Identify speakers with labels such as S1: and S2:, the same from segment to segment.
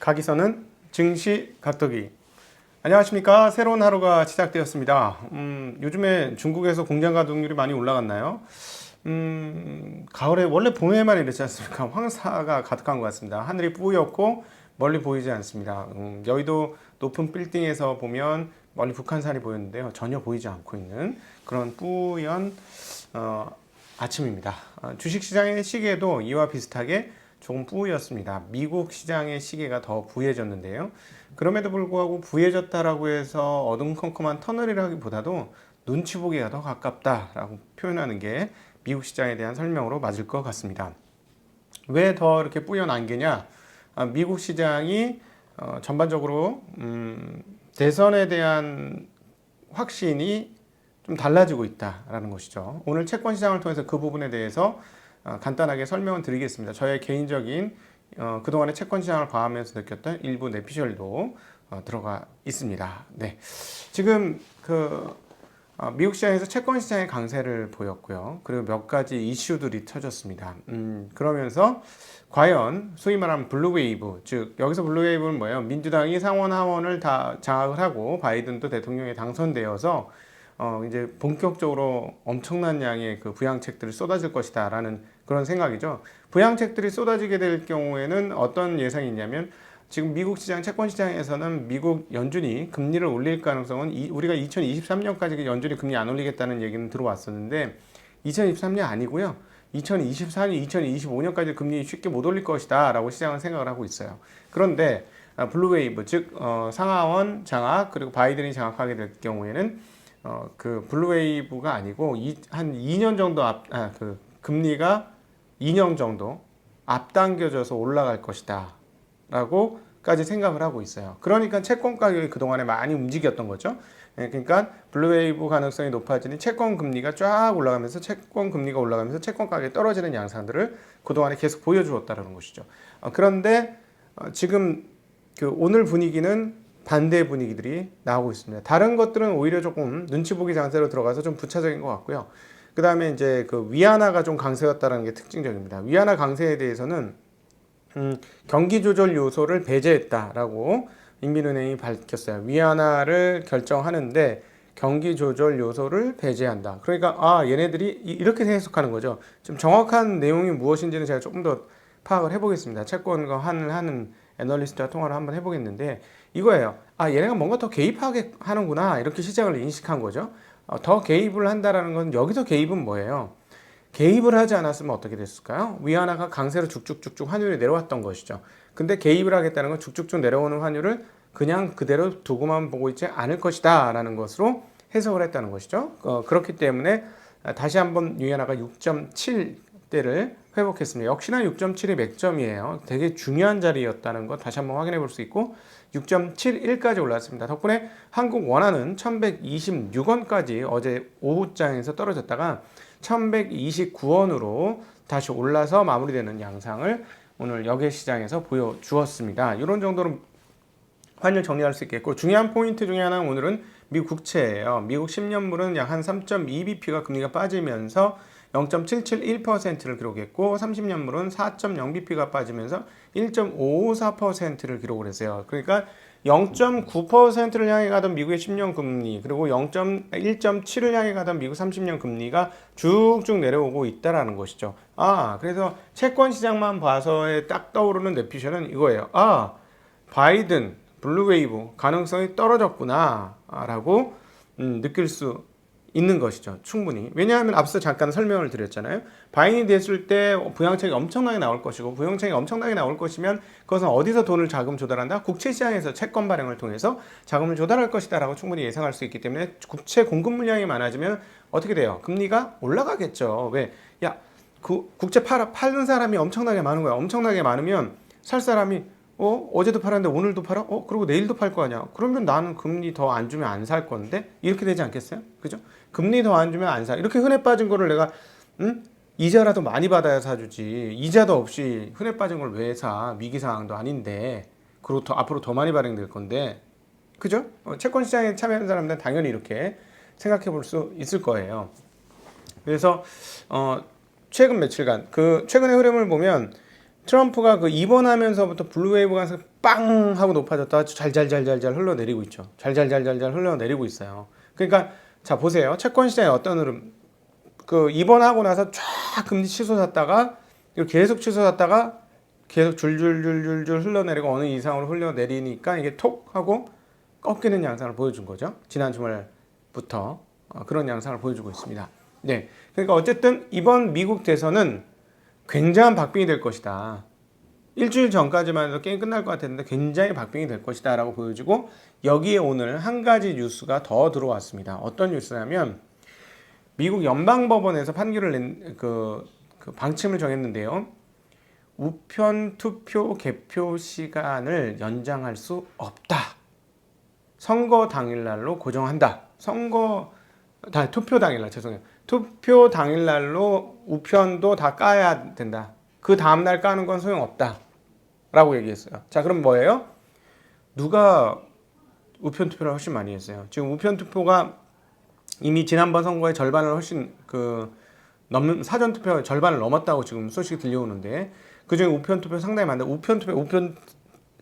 S1: 가기서는 증시 각도기. 안녕하십니까. 새로운 하루가 시작되었습니다. 요즘에 중국에서 공장 가동률이 많이 올라갔나요? 가을에 원래 봄에만 이렇지 않습니까? 황사가 가득한 것 같습니다. 하늘이 뿌옇고 멀리 보이지 않습니다. 여의도 높은 빌딩에서 보면 멀리 북한산이 보였는데요. 전혀 보이지 않고 있는 그런 뿌연 아침입니다. 주식시장의 시계도 이와 비슷하게 조금 부였습니다. 미국 시장의 시계가 더 부해졌는데요. 그럼에도 불구하고 부해졌다라고 해서 어둠컴컴한 터널이라기보다도 눈치 보기가 더 가깝다라고 표현하는 게 미국 시장에 대한 설명으로 맞을 것 같습니다. 왜 더 이렇게 뿌연 안개냐? 미국 시장이 전반적으로 대선에 대한 확신이 좀 달라지고 있다라는 것이죠. 오늘 채권 시장을 통해서 그 부분에 대해서 간단하게 설명을 드리겠습니다. 저의 개인적인 그동안의 채권 시장을 봐하면서 느꼈던 일부 내피셜도 들어가 있습니다. 네, 지금 미국 시장에서 채권 시장의 강세를 보였고요. 그리고 몇 가지 이슈들이 터졌습니다. 그러면서 과연 소위 말하는 블루웨이브, 즉 여기서 블루웨이브는 뭐예요? 민주당이 상원 하원을 다 장악을 하고 바이든도 대통령에 당선되어서 이제 본격적으로 엄청난 양의 그 부양책들이 쏟아질 것이다라는 그런 생각이죠. 부양책들이 쏟아지게 될 경우에는 어떤 예상이 있냐면 지금 미국 시장, 채권 시장에서는 미국 연준이 금리를 올릴 가능성은 우리가 2023년까지 연준이 금리 안 올리겠다는 얘기는 들어왔었는데 2023년 아니고요. 2024년, 2025년까지 금리 쉽게 못 올릴 것이다 라고 시장은 생각을 하고 있어요. 그런데 블루웨이브, 즉 상하원 장악 그리고 바이든이 장악하게 될 경우에는 그 블루웨이브가 아니고 한 2년 정도 금리가 2년 정도 앞당겨져서 올라갈 것이다 라고까지 생각을 하고 있어요. 그러니까 채권 가격이 그동안에 많이 움직였던 거죠. 그러니까 블루웨이브 가능성이 높아지니 채권 금리가 쫙 올라가면서 채권 금리가 올라가면서 채권 가격이 떨어지는 양상들을 그동안에 계속 보여주었다는 것이죠. 그런데 지금 오늘 분위기는 반대 분위기들이 나오고 있습니다. 다른 것들은 오히려 조금 눈치 보기 장세로 들어가서 좀 부차적인 것 같고요. 그 다음에 이제 위안화가 좀 강세였다는 게 특징적입니다. 위안화 강세에 대해서는 경기 조절 요소를 배제했다라고 인민은행이 밝혔어요. 위안화를 결정하는데 경기 조절 요소를 배제한다. 그러니까 얘네들이 이렇게 해석하는 거죠. 좀 정확한 내용이 무엇인지는 제가 조금 더 파악을 해보겠습니다. 채권과 하는 애널리스트와 통화를 한번 해보겠는데 이거예요. 얘네가 뭔가 더 개입하게 하는구나 이렇게 시장을 인식한 거죠. 더 개입을 한다라는 건 여기서 개입은 뭐예요? 개입을 하지 않았으면 어떻게 됐을까요? 위안화가 강세로 쭉쭉쭉쭉 환율이 내려왔던 것이죠. 근데 개입을 하겠다는 건 쭉쭉쭉 내려오는 환율을 그냥 그대로 두고만 보고 있지 않을 것이다 라는 것으로 해석을 했다는 것이죠. 그렇기 때문에 다시 한번 위안화가 6.7대를 회복했습니다. 역시나 6.7이 맥점이에요. 되게 중요한 자리였다는 것 다시 한번 확인해 볼 수 있고 6.71까지 올랐습니다. 덕분에 한국 원화는 1126원까지 어제 오후장에서 떨어졌다가 1129원으로 다시 올라서 마무리되는 양상을 오늘 역외 시장에서 보여주었습니다. 이런 정도로 환율 정리할 수 있겠고 중요한 포인트 중에 하나는 오늘은 미국 국채예요. 미국 10년물은 약 한 3.2bp가 금리가 빠지면서 0.771%를 기록했고 30년물은 4.0bp가 빠지면서 1.554%를 기록을 했어요. 그러니까 0.9%를 향해 가던 미국의 10년 금리 그리고 1.7을 향해 가던 미국 30년 금리가 쭉쭉 내려오고 있다라는 것이죠. 그래서 채권 시장만 봐서의 딱 떠오르는 내피셜은 이거예요. 바이든 블루웨이브 가능성이 떨어졌구나 라고 느낄 수 있는 것이죠. 충분히. 왜냐하면 앞서 잠깐 설명을 드렸잖아요. 바이든이 됐을 때 부양책이 엄청나게 나올 것이고 부양책이 엄청나게 나올 것이면 그것은 어디서 돈을 자금 조달한다? 국채시장에서 채권 발행을 통해서 자금을 조달할 것이다 라고 충분히 예상할 수 있기 때문에 국채 공급 물량이 많아지면 어떻게 돼요? 금리가 올라가겠죠. 왜? 국채 파는 사람이 엄청나게 많은 거야. 엄청나게 많으면 살 사람이 어제도 팔았는데 오늘도 팔아? 그리고 내일도 팔 거 아니야. 그러면 나는 금리 더 안 주면 안 살 건데? 이렇게 되지 않겠어요? 그죠? 금리 더 안 주면 안 사. 이렇게 흔해 빠진 거를 내가, 이자라도 많이 받아야 사주지. 이자도 없이 흔해 빠진 걸 왜 사? 위기 상황도 아닌데. 그리고 앞으로 더 많이 발행될 건데. 그죠? 채권 시장에 참여하는 사람들은 당연히 이렇게 생각해 볼 수 있을 거예요. 그래서, 최근 며칠간, 최근의 흐름을 보면 트럼프가 그 입원하면서부터 블루웨이브가 빵 하고 높아졌다가 잘잘잘잘잘 흘러내리고 있죠. 잘잘잘잘잘 흘러내리고 있어요. 그러니까 자 보세요. 채권 시장의 어떤 흐름. 그 입원하고 나서 쫙 금리 치솟았다가 계속 치솟았다가 계속 줄줄줄줄줄 흘러내리고 어느 이상으로 흘러내리니까 이게 톡 하고 꺾이는 양상을 보여준 거죠. 지난 주말부터 그런 양상을 보여주고 있습니다. 네, 그러니까 어쨌든 이번 미국 대선은 굉장한 박빙이 될 것이다. 일주일 전까지만 해도 게임 끝날 것 같았는데 굉장히 박빙이 될 것이다 라고 보여지고, 여기에 오늘 한 가지 뉴스가 더 들어왔습니다. 어떤 뉴스냐면 미국 연방법원에서 판결을 낸 그 방침을 정했는데요. 우편 투표 개표 시간을 연장할 수 없다. 선거 당일날로 고정한다. 투표 당일날, 죄송해요. 투표 당일날로 우편도 다 까야 된다. 그 다음날 까는 건 소용없다 라고 얘기했어요. 자, 그럼 뭐예요? 누가 우편 투표를 훨씬 많이 했어요? 지금 우편 투표가 이미 지난번 선거의 절반을 훨씬 사전 투표 절반을 넘었다고 지금 소식이 들려오는데, 그중에 우편 투표 상당히 많은데, 우편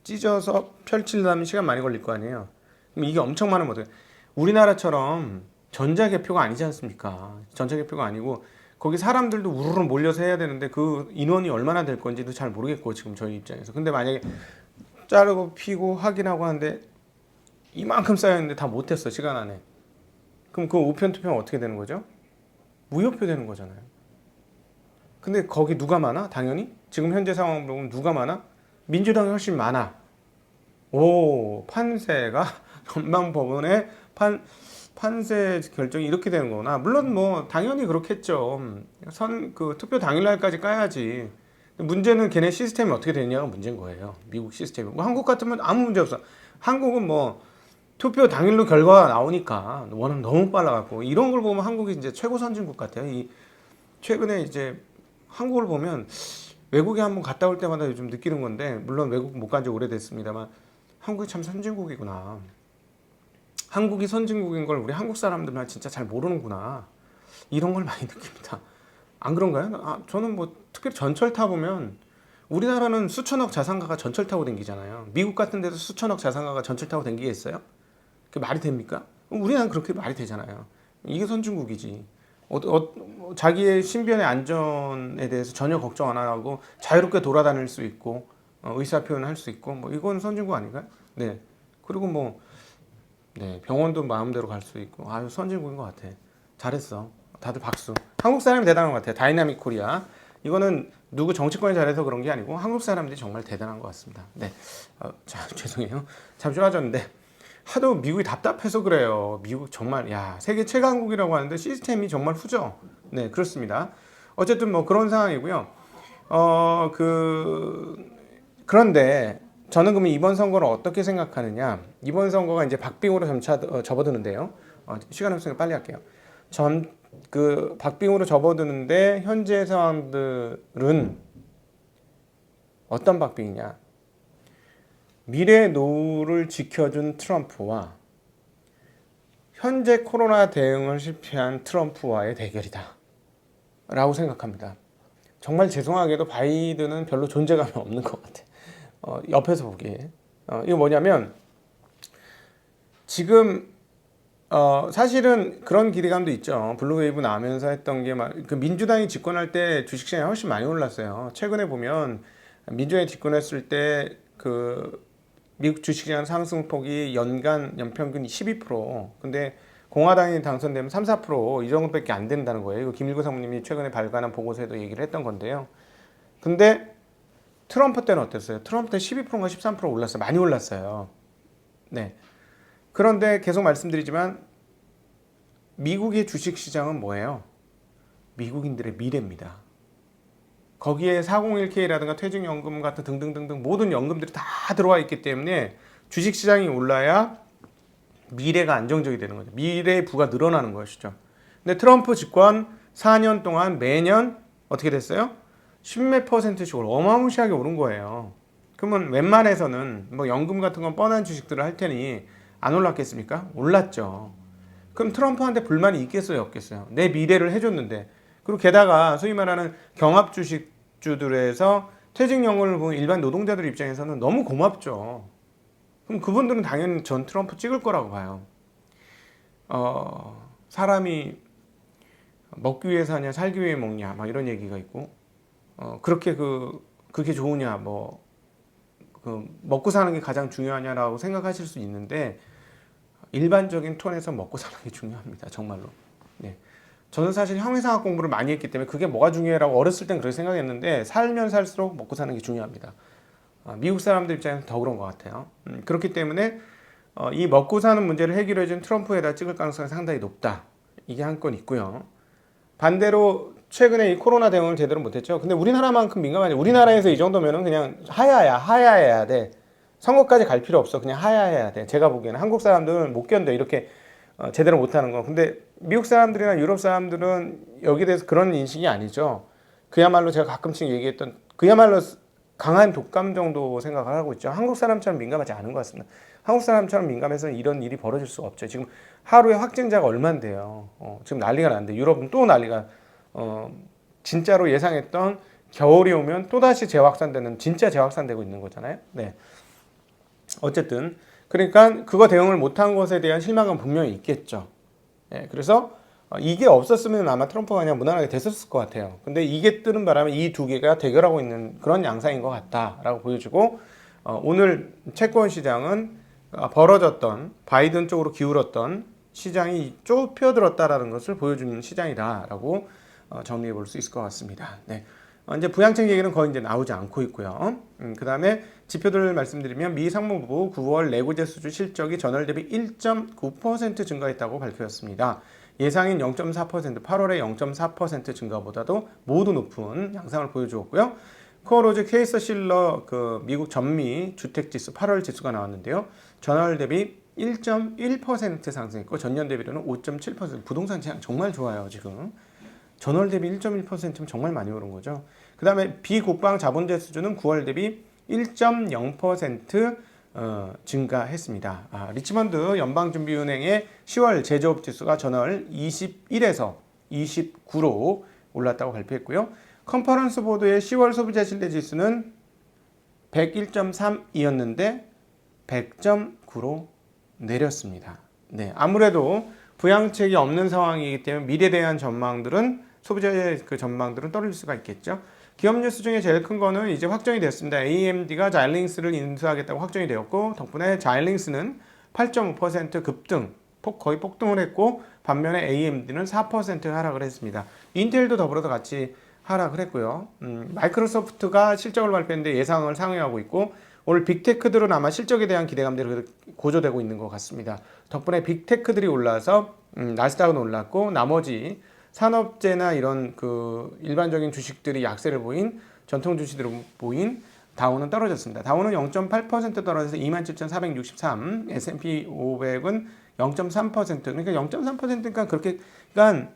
S1: 찢어서 펼치려면 시간 많이 걸릴 거 아니에요. 그럼 이게 엄청 많으면 어떡해? 우리나라처럼 전자개표가 아니지 않습니까? 전자개표가 아니고 거기 사람들도 우르르 몰려서 해야 되는데 그 인원이 얼마나 될 건지도 잘 모르겠고 지금 저희 입장에서. 근데 만약에 자르고 피고 확인하고 하는데 이만큼 쌓여있는데 다 못했어, 시간 안에. 그럼 그 우편 투표는 어떻게 되는 거죠? 무효표 되는 거잖아요. 근데 거기 누가 많아? 당연히 지금 현재 상황으로 보면 누가 많아? 민주당이 훨씬 많아. 판세가 연방법원의 판세 결정이 이렇게 되는 거구나. 물론 뭐 당연히 그렇겠죠. 투표 당일날까지 까야지. 문제는 걔네 시스템이 어떻게 되느냐가 문제인 거예요. 미국 시스템이. 뭐 한국 같으면 아무 문제 없어. 한국은 뭐 투표 당일로 결과가 나오니까 워낙 너무 빨라갖고 이런 걸 보면 한국이 이제 최고 선진국 같아요. 최근에 이제 한국을 보면 외국에 한번 갔다 올 때마다 요즘 느끼는 건데, 물론 외국 못 간 지 오래됐습니다만 한국이 참 선진국이구나. 한국이 선진국인 걸 우리 한국 사람들만 진짜 잘 모르는구나. 이런 걸 많이 느낍니다. 안 그런가요? 저는 뭐 특별히 전철 타보면 우리나라는 수천억 자산가가 전철 타고 다니잖아요. 미국 같은 데도 수천억 자산가가 전철 타고 다니겠어요? 그게 말이 됩니까? 우리나라는 그렇게 말이 되잖아요. 이게 선진국이지. 자기의 신변의 안전에 대해서 전혀 걱정 안 하고 자유롭게 돌아다닐 수 있고 의사표현을 할 수 있고, 뭐 이건 선진국 아닌가요? 네. 그리고 병원도 마음대로 갈 수 있고, 선진국인 것 같아. 잘했어. 다들 박수. 한국 사람이 대단한 것 같아요. 다이나믹 코리아. 이거는 누구 정치권이 잘해서 그런 게 아니고 한국 사람들이 정말 대단한 것 같습니다. 네. 죄송해요. 잠 쫄아졌는데 하도 미국이 답답해서 그래요. 미국 정말 세계 최강국이라고 하는데 시스템이 정말 후져. 네, 그렇습니다. 어쨌든 뭐 그런 상황이고요. 그런데 저는 그러면 이번 선거를 어떻게 생각하느냐? 이번 선거가 이제 박빙으로 점차 접어드는데요. 시간 없으니까 빨리 할게요. 박빙으로 접어드는데 현재 상황들은 어떤 박빙이냐? 미래 노후를 지켜준 트럼프와 현재 코로나 대응을 실패한 트럼프와의 대결이다 라고 생각합니다. 정말 죄송하게도 바이든은 별로 존재감이 없는 것 같아. 옆에서 보기에. 이거 뭐냐면 지금 사실은 그런 기대감도 있죠. 블루웨이브 나면서 했던 게 민주당이 집권할 때 주식시장이 훨씬 많이 올랐어요. 최근에 보면 민주당이 집권했을 때 미국 주식시장 상승폭이 연평균 12%. 근데 공화당이 당선되면 3, 4%이 정도밖에 안 된다는 거예요. 이거 김일구 상무님이 최근에 발간한 보고서에도 얘기를 했던 건데요. 근데 트럼프 때는 어땠어요? 트럼프 때 12%인가 13% 올랐어요. 많이 올랐어요. 네. 그런데 계속 말씀드리지만 미국의 주식시장은 뭐예요? 미국인들의 미래입니다. 거기에 401k라든가 퇴직연금 같은 등등등등 모든 연금들이 다 들어와 있기 때문에 주식시장이 올라야 미래가 안정적이 되는 거죠. 미래의 부가 늘어나는 것이죠. 근데 트럼프 집권 4년 동안 매년 어떻게 됐어요? 10몇 %씩 어마무시하게 오른 거예요. 그러면 웬만해서는 뭐 연금 같은 건 뻔한 주식들을 할 테니 안 올랐겠습니까? 올랐죠. 그럼 트럼프한테 불만이 있겠어요, 없겠어요? 내 미래를 해줬는데. 그리고 게다가 소위 말하는 경합 주식주들에서 퇴직연금을 보면 일반 노동자들 입장에서는 너무 고맙죠. 그럼 그분들은 당연히 전 트럼프 찍을 거라고 봐요. 사람이 먹기 위해 사냐 살기 위해 먹냐 막 이런 얘기가 있고 그게 좋으냐 먹고 사는 게 가장 중요하냐라고 생각하실 수 있는데 일반적인 톤에서 먹고 사는 게 중요합니다. 정말로. 네. 저는 사실 형이상학 공부를 많이 했기 때문에 그게 뭐가 중요해라고 어렸을 땐 그렇게 생각했는데 살면 살수록 먹고 사는 게 중요합니다. 미국 사람들 입장에서 더 그런 것 같아요. 그렇기 때문에 이 먹고 사는 문제를 해결해준 트럼프에다 찍을 가능성이 상당히 높다. 이게 한 건 있고요. 반대로 최근에 이 코로나 대응을 제대로 못했죠. 근데 우리나라만큼 민감하지. 우리나라에서 이 정도면은 그냥 하야해야 돼. 선거까지 갈 필요 없어. 그냥 하야해야 돼. 제가 보기에는 한국 사람들은 못 견뎌. 이렇게 제대로 못하는 거. 근데 미국 사람들이나 유럽 사람들은 여기에 대해서 그런 인식이 아니죠. 그야말로 제가 가끔씩 얘기했던 그야말로 강한 독감 정도 생각을 하고 있죠. 한국 사람처럼 민감하지 않은 것 같습니다. 한국 사람처럼 민감해서 이런 일이 벌어질 수가 없죠. 지금 하루에 확진자가 얼만데요. 지금 난리가 났는데 유럽은 또 난리가 진짜로 예상했던 겨울이 오면 또다시 재확산되는 진짜 재확산되고 있는 거잖아요. 네. 어쨌든 그러니까 그거 대응을 못한 것에 대한 실망은 분명히 있겠죠. 네. 그래서 이게 없었으면 아마 트럼프가 그냥 무난하게 됐었을 것 같아요. 근데 이게 뜨는 바람에 이 두 개가 대결하고 있는 그런 양상인 것 같다라고 보여지고 오늘 채권 시장은 벌어졌던 바이든 쪽으로 기울었던 시장이 좁혀들었다라는 것을 보여주는 시장이다라고 정리해 볼 수 있을 것 같습니다. 네. 이제 부양책 얘기는 거의 이제 나오지 않고 있고요. 그 다음에 지표들을 말씀드리면 미 상무부 9월 내구재 수주 실적이 전월 대비 1.9% 증가했다고 발표했습니다. 예상인 0.4%, 8월의 0.4% 증가보다도 모두 높은 양상을 보여주었고요. 코어로즈 케이서 실러 미국 전미 주택지수 8월 지수가 나왔는데요. 전월 대비 1.1% 상승했고 전년 대비로는 5.7% 부동산 시장 정말 좋아요 지금. 전월 대비 1.1%면 정말 많이 오른 거죠. 그 다음에 비국방 자본재 수준은 9월 대비 1.0% 증가했습니다. 리치먼드 연방준비은행의 10월 제조업 지수가 전월 21에서 29로 올랐다고 발표했고요. 컨퍼런스 보드의 10월 소비자 신뢰 지수는 101.3이었는데 100.9로 내렸습니다. 네, 아무래도 부양책이 없는 상황이기 때문에 미래에 대한 전망들은 소비자의 그 전망들은 떨어질 수가 있겠죠. 기업 뉴스 중에 제일 큰 거는 이제 확정이 됐습니다. AMD가 자일링스를 인수하겠다고 확정이 되었고 덕분에 자일링스는 8.5% 급등, 거의 폭등을 했고 반면에 AMD는 4% 하락을 했습니다. 인텔도 더불어서 같이 하락을 했고요. 마이크로소프트가 실적을 발표했는데 예상을 상회하고 있고 오늘 빅테크들은 아마 실적에 대한 기대감들이 고조되고 있는 것 같습니다. 덕분에 빅테크들이 올라서 나스닥은 올랐고 나머지 산업재나 이런 일반적인 주식들이 약세를 보인 전통 주식들을 보인 다우는 떨어졌습니다. 다우는 0.8% 떨어져서 27,463, S&P 500은 0.3%, 그러니까 0.3%니까 그러니까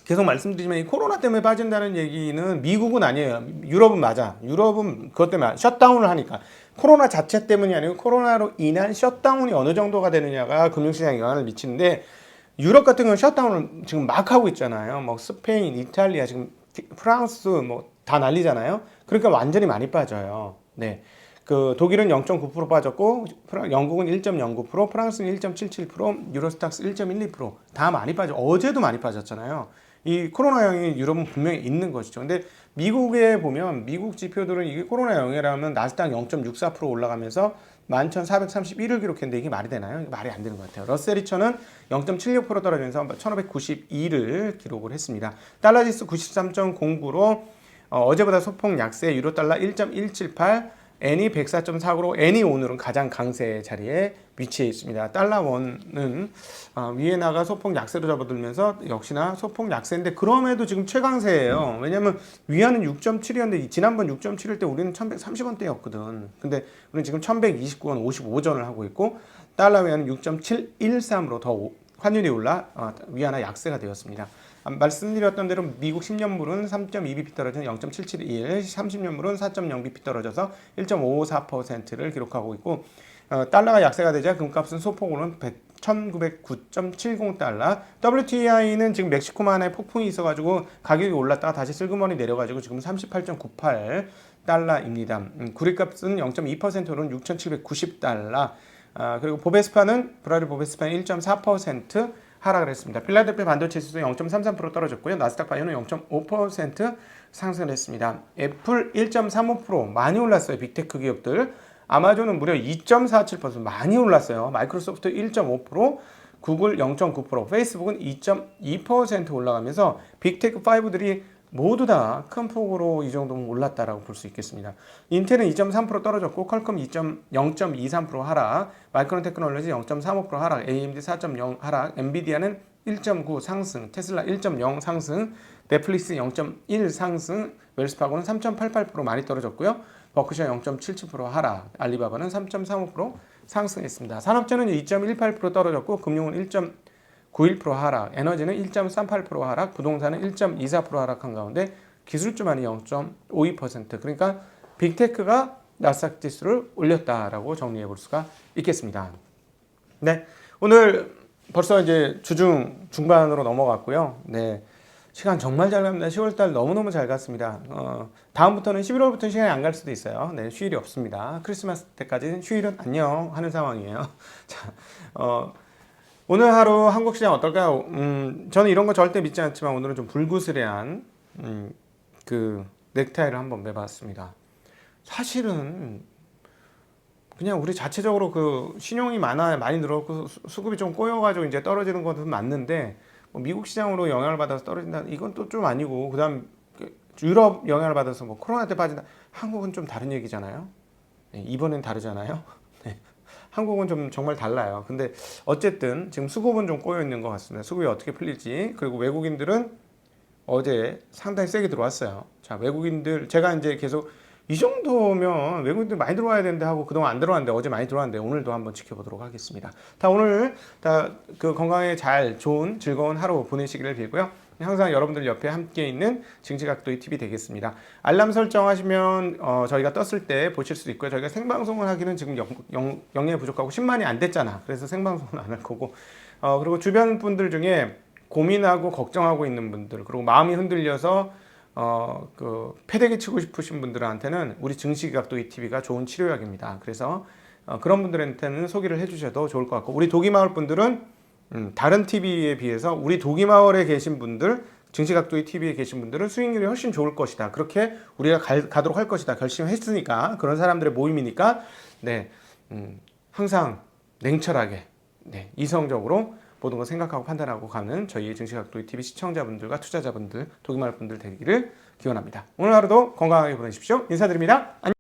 S1: 계속 말씀드리지만 이 코로나 때문에 빠진다는 얘기는 미국은 아니에요. 유럽은 맞아. 유럽은 그것 때문에 셧다운을 하니까. 코로나 자체 때문이 아니고 코로나로 인한 셧다운이 어느 정도가 되느냐가 금융시장에 영향을 미치는데 유럽 같은 경우는 셧다운을 지금 막 하고 있잖아요. 스페인, 이탈리아, 지금 프랑스 다 난리잖아요. 그러니까 완전히 많이 빠져요. 네. 독일은 0.9% 빠졌고 영국은 1.09%, 프랑스는 1.77%, 유로스탁스 1.12%다 많이 빠져. 어제도 많이 빠졌잖아요. 이 코로나 영향이 유럽은 분명히 있는 것이죠. 근데 미국에 보면 미국 지표들은 이게 코로나 영향이라면 나스닥 0.64% 올라가면서 11,431을 기록했는데 이게 말이 되나요? 말이 안 되는 것 같아요. 러셀 2000은 0.76% 떨어지면서 1592를 기록을 했습니다. 달러 지수 93.09로 어제보다 소폭 약세, 유로 달러 1.178, 엔이 104.49로 엔이 오늘은 가장 강세 자리에 위치해 있습니다. 달러 원은 위에나가 소폭 약세로 접어들면서 역시나 소폭 약세인데 그럼에도 지금 최강세예요. 왜냐하면 위안은 6.7이었는데 지난번 6.7일 때 우리는 1130원대였거든. 근데 우리는 지금 1129원 55전을 하고 있고 달러 위안은 6.713으로 더 환율이 올라 위안화 약세가 되었습니다. 말씀드렸던 대로 미국 10년물은 3.2bp 떨어져서 0.771, 30년물은 4.0bp 떨어져서 1.54%를 기록하고 있고 달러가 약세가 되자 금값은 소폭으로는 1909.70달러, WTI는 지금 멕시코만의 폭풍이 있어가지고 가격이 올랐다가 다시 슬그머니 내려가지고 지금 38.98 $6,790달러입니다. 구리값은 0.2% 오른 $6,790. 그리고 보베스파는 브라질 보베스파는 1.4% 하락을 했습니다. 필라델피아 반도체 지수 0.33% 떨어졌고요. 나스닥 바이오는 0.5% 상승을 했습니다. 애플 1.35% 많이 올랐어요. 빅테크 기업들. 아마존은 무려 2.47% 많이 올랐어요. 마이크로소프트 1.5%, 구글 0.9%, 페이스북은 2.2% 올라가면서 빅테크 5들이 모두 다 큰 폭으로 이 정도면 올랐다라고 볼 수 있겠습니다. 인텔은 2.3% 떨어졌고 퀄컴 0.23% 하락, 마이크론 테크놀로지 0.35% 하락, AMD 4.0 하락, 엔비디아는 1.9 상승, 테슬라 1.0 상승, 넷플릭스 0.1 상승, 웰스파고는 3.88% 많이 떨어졌고요. 버크셔 0.77% 하락, 알리바바는 3.35% 상승했습니다. 산업재는 2.18% 떨어졌고 금융은 1.91% 하락, 에너지는 1.38% 하락, 부동산은 1.24% 하락한 가운데 기술주만이 0.52%, 그러니까 빅테크가 나스닥 지수를 올렸다라고 정리해 볼 수가 있겠습니다. 네, 오늘 벌써 이제 주중 중반으로 넘어갔고요. 네, 시간 정말 잘 갑니다. 10월달 너무너무 잘 갔습니다. 다음부터는 11월부터는 시간이 안 갈 수도 있어요. 네, 휴일이 없습니다. 크리스마스 때까지는 휴일은 안녕 하는 상황이에요. 자, 오늘 하루 한국 시장 어떨까요? 저는 이런 거 절대 믿지 않지만 오늘은 좀 불구스레한 그 넥타이를 한번 매봤습니다. 사실은 그냥 우리 자체적으로 그 신용이 많이 늘었고 수급이 좀 꼬여가지고 이제 떨어지는 것은 맞는데 뭐 미국 시장으로 영향을 받아서 떨어진다 이건 또 좀 아니고 그다음 유럽 영향을 받아서 뭐 코로나 때 빠진다 한국은 좀 다른 얘기잖아요. 네, 이번엔 다르잖아요. 네. 한국은 좀 정말 달라요. 근데 어쨌든 지금 수급은 좀 꼬여 있는 것 같습니다. 수급이 어떻게 풀릴지. 그리고 외국인들은 어제 상당히 세게 들어왔어요. 자, 외국인들 제가 이제 계속 이 정도면 외국인들 많이 들어와야 되는데 하고 그동안 안 들어왔는데 어제 많이 들어왔는데 오늘도 한번 지켜보도록 하겠습니다. 다 오늘 다 그 건강에 잘 좋은 즐거운 하루 보내시기를 빌고요. 항상 여러분들 옆에 함께 있는 증시각도의 팁이 되겠습니다. 알람 설정하시면 저희가 떴을 때 보실 수 있고요. 저희가 생방송을 하기는 지금 영예 부족하고 10만이 안 됐잖아. 그래서 생방송은 안 할 거고 그리고 주변 분들 중에 고민하고 걱정하고 있는 분들 그리고 마음이 흔들려서 그 패대기 치고 싶으신 분들한테는 우리 증시각도의 TV가 좋은 치료약입니다. 그래서 그런 분들한테는 소개를 해주셔도 좋을 것 같고 우리 도기마을 분들은 다른 TV에 비해서 우리 도기마을에 계신 분들 증시각도의 TV에 계신 분들은 수익률이 훨씬 좋을 것이다. 그렇게 우리가 가도록 할 것이다. 결심했으니까 그런 사람들의 모임이니까 네, 항상 냉철하게 네, 이성적으로 모든 걸 생각하고 판단하고 가는 저희의 증시각도의 TV 시청자분들과 투자자분들, 도기마을 분들 되기를 기원합니다. 오늘 하루도 건강하게 보내십시오. 인사드립니다. 안녕.